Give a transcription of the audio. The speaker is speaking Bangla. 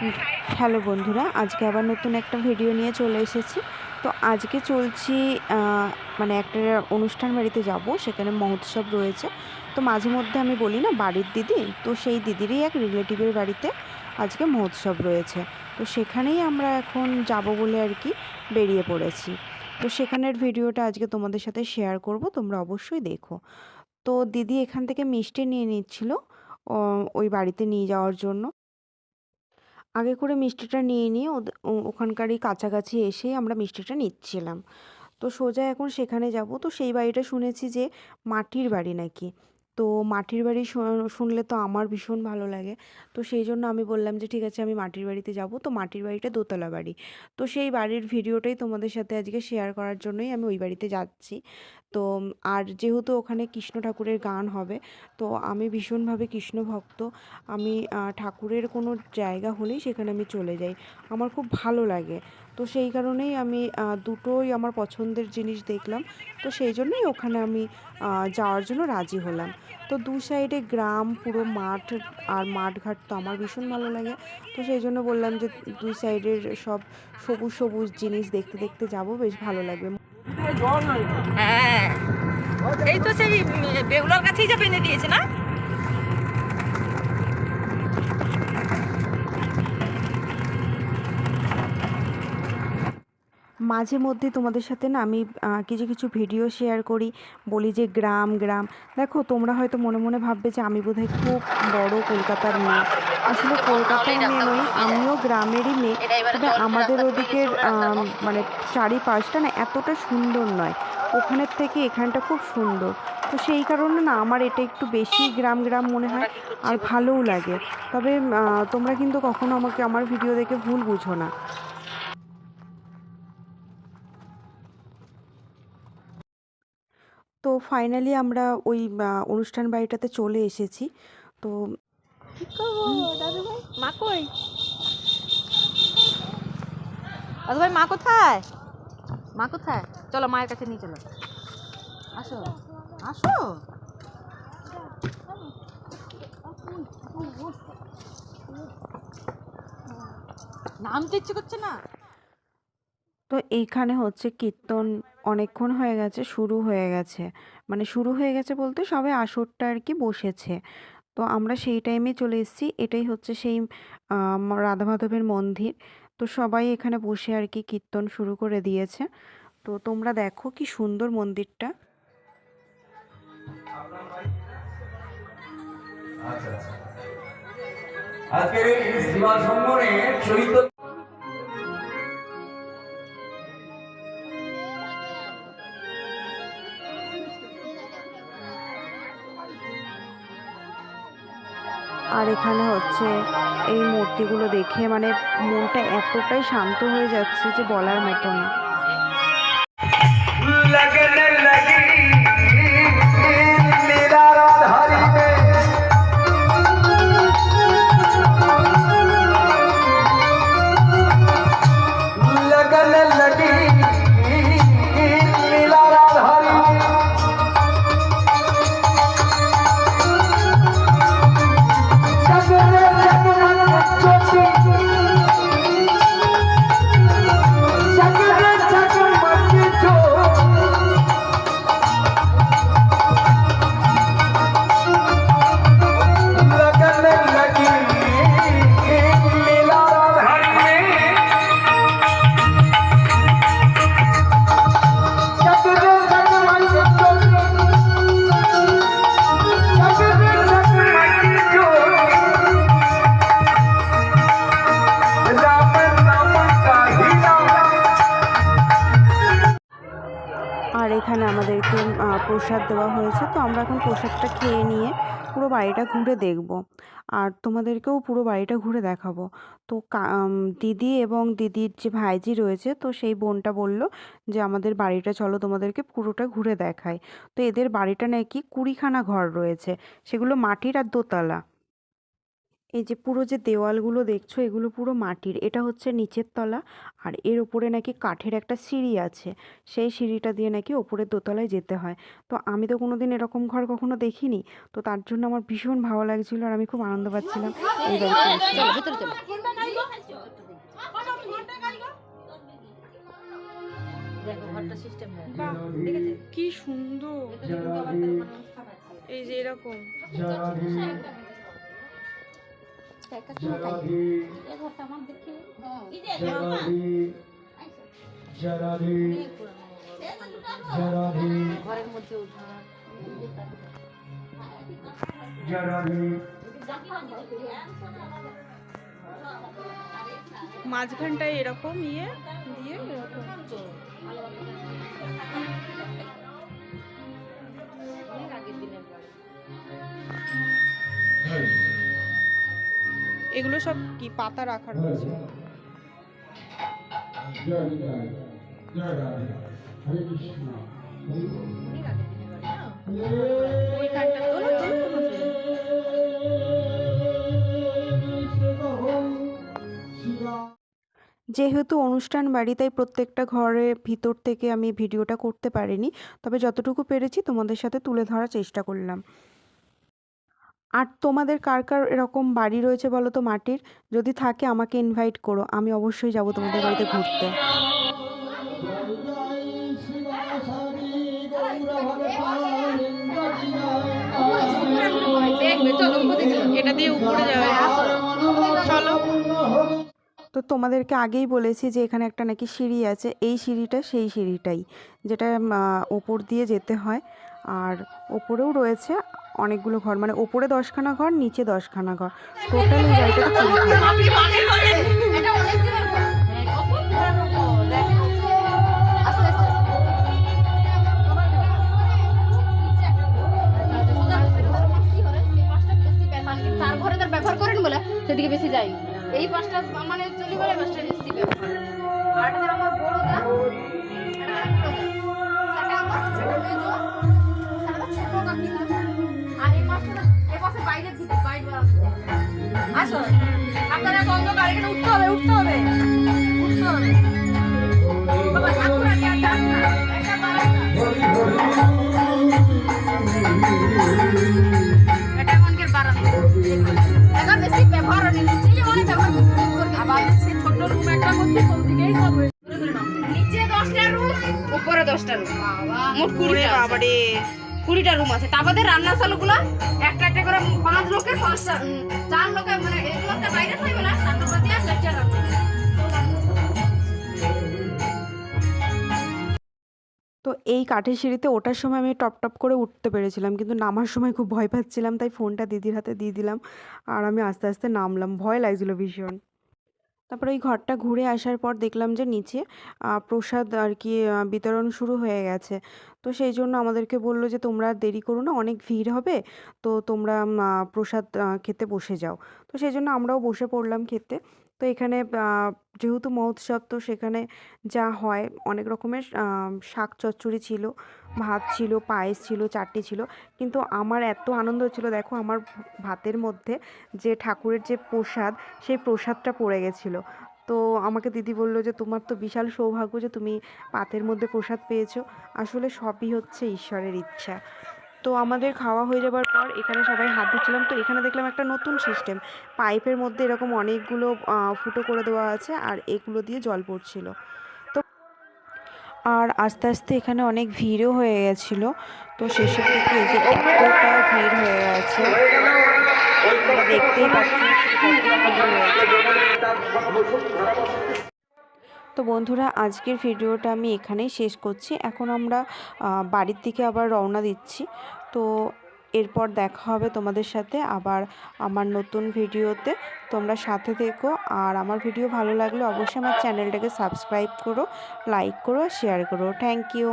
উম, হ্যালো বন্ধুরা, আজকে আবার নতুন একটা ভিডিও নিয়ে চলে এসেছি। তো আজকে চলছি মানে একটা অনুষ্ঠান বাড়িতে যাব, সেখানে মহোৎসব রয়েছে। তো মাঝে মধ্যে আমি বলি না বাড়ির দিদি, তো সেই দিদিরই এক রিলেটিভের বাড়িতে আজকে মহোৎসব রয়েছে। তো সেখানেই আমরা এখন যাব বলে আর কি বেরিয়ে পড়েছি। তো সেখানের ভিডিওটা আজকে তোমাদের সাথে শেয়ার করব, তোমরা অবশ্যই দেখো। তো দিদি এখান থেকে মিষ্টি নিয়ে নিচ্ছিল ওই বাড়িতে নিয়ে যাওয়ার জন্য। আগে করে মিষ্টিটা নিয়ে নিয়ে ওখানকারই কাছাকাছি এসেই আমরা মিষ্টিটা নিচ্ছিলাম। তো সোজা এখন সেখানে যাব। তো সেই বাড়িটা শুনেছি যে মাটির বাড়ি নাকি। তো মাটির বাড়ি শুনলে তো আমার ভীষণ ভালো লাগে। তো সেই জন্য আমি বললাম যে ঠিক আছে, আমি মাটির বাড়িতে যাব। তো মাটির বাড়িটা দোতলা বাড়ি। তো সেই বাড়ির ভিডিওটাই তোমাদের সাথে আজকে শেয়ার করার জন্যই আমি ওই বাড়িতে যাচ্ছি। তো আর যেহেতু ওখানে কৃষ্ণ ঠাকুরের গান হবে, তো আমি ভীষণভাবে কৃষ্ণ ভক্ত। আমি ঠাকুরের কোনো জায়গা হলেই সেখানে আমি চলে যাই। আমার খুব ভালো লাগে। তো সেই কারণেই আমি দুটোই আমার পছন্দের জিনিস দেখলাম। তো সেই জন্যই ওখানে আমি যাওয়ার জন্য রাজি হলাম। তো দু সাইডে গ্রাম, পুরো মাঠ, আর মাঠঘাট তো আমার ভীষণ ভালো লাগে। তো সেই জন্য বললাম যে দুই সাইডের সব সবুজ সবুজ জিনিস দেখতে দেখতে যাব, বেশ ভালো লাগবে। হ্যাঁ, এই তো সেই বেহুলার কাছেই যা বেঁধে দিয়েছে না। মাঝে মধ্যে তোমাদের সাথে না আমি কিছু কিছু ভিডিও শেয়ার করি, বলি যে গ্রাম গ্রাম। দেখো, তোমরা হয়তো মনে মনে ভাববে যে আমি বোধহয় খুব বড় কলকাতার মেয়ে। আসলে কলকাতার মেয়ে নই, আমিও গ্রামেরই মেয়ে। এটা এবারে তবে জল আমাদের রাস্তা দিয়ে ওদিকের গেছিল, রাস্তার নষ্ট করে মানে দিয়েছে। চারিপাশটা না এতটা সুন্দর নয়। ওখানের থেকে এখানটা খুব সুন্দর। তো সেই কারণে না আমার এটা একটু বেশি গ্রাম গ্রাম মনে হয়, ওটা কি করছি আর বল। ভালোও লাগে। তবে তোমরা কিন্তু কখনো আমাকে আমার ভিডিও দেখে ভুল বুঝো না। তো ফাইনালি আমরা ওই অনুষ্ঠান বাড়িটাতে চলে এসেছি। তো কি করবো দাদু ভাই? মা কই? দাদু ভাই মা কোথায়? মা কোথায়? চলো মায়ের কাছে নিয়ে চলো। আসো, আসো। নামতে ইচ্ছে করছে না। তো এইখানে হচ্ছে কীর্তন অনেকক্ষণ হয়ে গেছে, শুরু হয়ে গেছে। মানে শুরু হয়ে গেছে বলতে সবে আসরটা আর কি বসেছে। তো আমরা সেই টাইমে চলে এসেছি। এটাই হচ্ছে সেই রাধা মাধবের মন্দির। তো সবাই এখানে বসে আর কি কীর্তন শুরু করে দিয়েছে। তো তোমরা দেখো কি সুন্দর মন্দিরটা। আচ্ছা আচ্ছা, আজকের এই সেবা সম্মানে চৈত আর এখানে হচ্ছে এই মূর্তিগুলো দেখে মানে মনটা এতটাই শান্ত হয়ে যাচ্ছে যে বলার মতো না। लगने लगी लीला राधारी में लगने लगी लीला राधारी में जगने जगमग ज्योति जगने जगमग ज्योति लगने लगी लीला राधारी में जगने जगमग ज्योति जगने जगमग ज्योति राम नाम का हीरा আর এখানে আমাদেরকে প্রসাদ দেওয়া হয়েছে। তো আমরা এখন প্রসাদটা খেয়ে নিয়ে পুরো বাড়িটা ঘুরে দেখব, আর তোমাদেরকেও পুরো বাড়িটা ঘুরে দেখাবো। তো দিদি এবং দিদির যে ভাইজি রয়েছে, তো সেই বোনটা বলল যে আমাদের বাড়িটা চলো তোমাদেরকে পুরোটা ঘুরে দেখাই। তো এদের বাড়িটা নাকি 20খানা ঘর রয়েছে, সেগুলো মাটির আর দোতলা। এই যে পুরো যে দেওয়ালগুলো দেখছো এগুলো পুরো মাটির, এটা হচ্ছে নিচের তলা। আর এর ওপরে নাকি কাঠের একটা সিঁড়ি আছে, সেই সিঁড়িটা দিয়ে নাকি ওপরের দোতলায় যেতে হয়। তো আমি তো কোনোদিন এরকম ঘর কখনো দেখিনি, তো তার জন্য আমার ভীষণ ভালো লাগছিল আর আমি খুব আনন্দ পাচ্ছিলাম এই বাড়িতে এসে। চলো ভিতরে চলো। দেখো ঘরটা সিস্টেম দেখেছে কি সুন্দর, কিন্তু আবার তার মানে খাবার এই যে এরকম। ঘরের মধ্যে উঠা মাঝখানটায় এরকম দিয়ে এরকম। অনেক আগের দিনের বাড়ি। এগুলো সব কি পাতা রাখার রয়েছে? অনেক আগের দিনের বাড়ি না? ওইখানটা তোলো যেহেতু অনুষ্ঠান বাড়ি, তাই প্রত্যেকটা ঘরের ভিতর থেকে আমি ভিডিওটা করতে পারিনি, তবে যতটুকু পেরেছি তোমাদের সাথে তুলে ধরার চেষ্টা করলাম। আর তোমাদের কার কার এরকম বাড়ি রয়েছে বলো তো মাটির? যদি থাকে আমাকে ইনভাইট করো, আমি অবশ্যই যাব তোমাদের বাড়িতে ঘুরতে। এটা দিয়ে উপরে যাবে, চলো। তো তোমাদেরকে আগেই বলেছি যে এখানে একটা নাকি সিঁড়ি আছে, এই সিঁড়িটা সেই সিঁড়িটাই যেটা ওপর দিয়ে যেতে হয়। আর ওপরেও রয়েছে অনেকগুলো ঘর, মানে ওপরে 10খানা ঘর, নিচে 10খানা ঘর, টোটাল এই বাড়িটাতে 20 ঘর। তার ঘরে তার ব্যবহার করেন বলে সেদিকে বেশি যাই। এই পাঁচটা মানে চলি বলে পাঁচটা বেশি ব্যবহার করে। আর এটা আমার বড় দা, আর এই পাঁচটা এই পাশে বাইরে দিতে বাইরে আসো। আপনারা বন্ধ গাড়িটা উঠতে হবে উঠতে হবে উঠতে হবে বাবা ঠাকুর আগে যান না একটা বাড়ান না। এটা মনকের বাড়ান এটা বেশি ব্যবহার নেই নিচে অনেক ব্যবহার করবে। আবার সেই ছোট রুম একটা করতে কোন দিকেই হবে নিচে 10টা রুম উপরে 10টা রুম মোট 20টা বাবারে 20টা রুম আছে। তারপরে রান্নাশালাগুলো একটা একটা করে 5 লোকের 5টা 4 লোকের মানে এক লোকটা বাইরে থাকবে না তার উপর দিয়ে 4টা রান্না। তো এই কাঠের সিঁড়িতে ওঠার সময় আমি টপ টপ করে উঠতে পেরেছিলাম, কিন্তু নামার সময় খুব ভয় পাচ্ছিলাম, তাই ফোনটা দিদির হাতে দিয়ে দিলাম আর আমি আস্তে আস্তে নামলাম, ভয় লাগছিল ভীষণ। তারপরে ওই ঘরটা ঘুরে আসার পর দেখলাম যে নিচে প্রসাদ আর কি বিতরণ শুরু হয়ে গেছে। তো সেই জন্য আমাদেরকে বললো যে তোমরা আর দেরি করো না, অনেক ভিড় হবে, তো তোমরা প্রসাদ খেতে বসে যাও। তো সেই জন্য আমরাও বসে পড়লাম খেতে। তো এখানে যেহেতু মহোৎসব, তো সেখানে যা হয় অনেক রকমের শাক চচ্চড়ি ছিল, ভাত ছিল, পায়েস ছিল, চাটনি ছিল। কিন্তু আমার এত আনন্দ হচ্ছিলো, দেখো আমার ভাতের মধ্যে যে ঠাকুরের যে প্রসাদ, সেই প্রসাদটা পড়ে গেছিলো। তো আমাকে দিদি বলল যে তোমার তো বিশাল সৌভাগ্য যে তুমি পাতের মধ্যে প্রসাদ পেয়েছো। আসলে সবই হচ্ছে ঈশ্বরের ইচ্ছা। তো আমাদের খাওয়া হয়ে যাবার পর এখানে সবাই হাত ধুচ্ছিলাম। তো এখানে দেখলাম একটা নতুন সিস্টেম, পাইপের মধ্যে এরকম অনেকগুলো ফুটো করে দেওয়া আছে আর এগুলো দিয়ে জল পড়ছিল। তো আর আস্তে আস্তে এখানে অনেক ভিড়ও হয়ে গেছিলো। তো শেষের দিকে এই যে এতটা ভিড় হয়ে গেছে, তোমরা দেখতেই পাচ্ছি কত ভিড় হয়েছে। তো বন্ধুরা, আজকের ভিডিওটা আমি এখানেই শেষ করছি। এখন আমরা বাড়ির দিকে আবার রওনা দিচ্ছি। তো এরপর দেখা হবে তোমাদের সাথে আবার আমার নতুন ভিডিওতে। তোমরা সাথে থেকো, আর আমার ভিডিও ভালো লাগলে অবশ্যই আমার চ্যানেলটাকে সাবস্ক্রাইব করো, লাইক করো, শেয়ার করো। Thank you.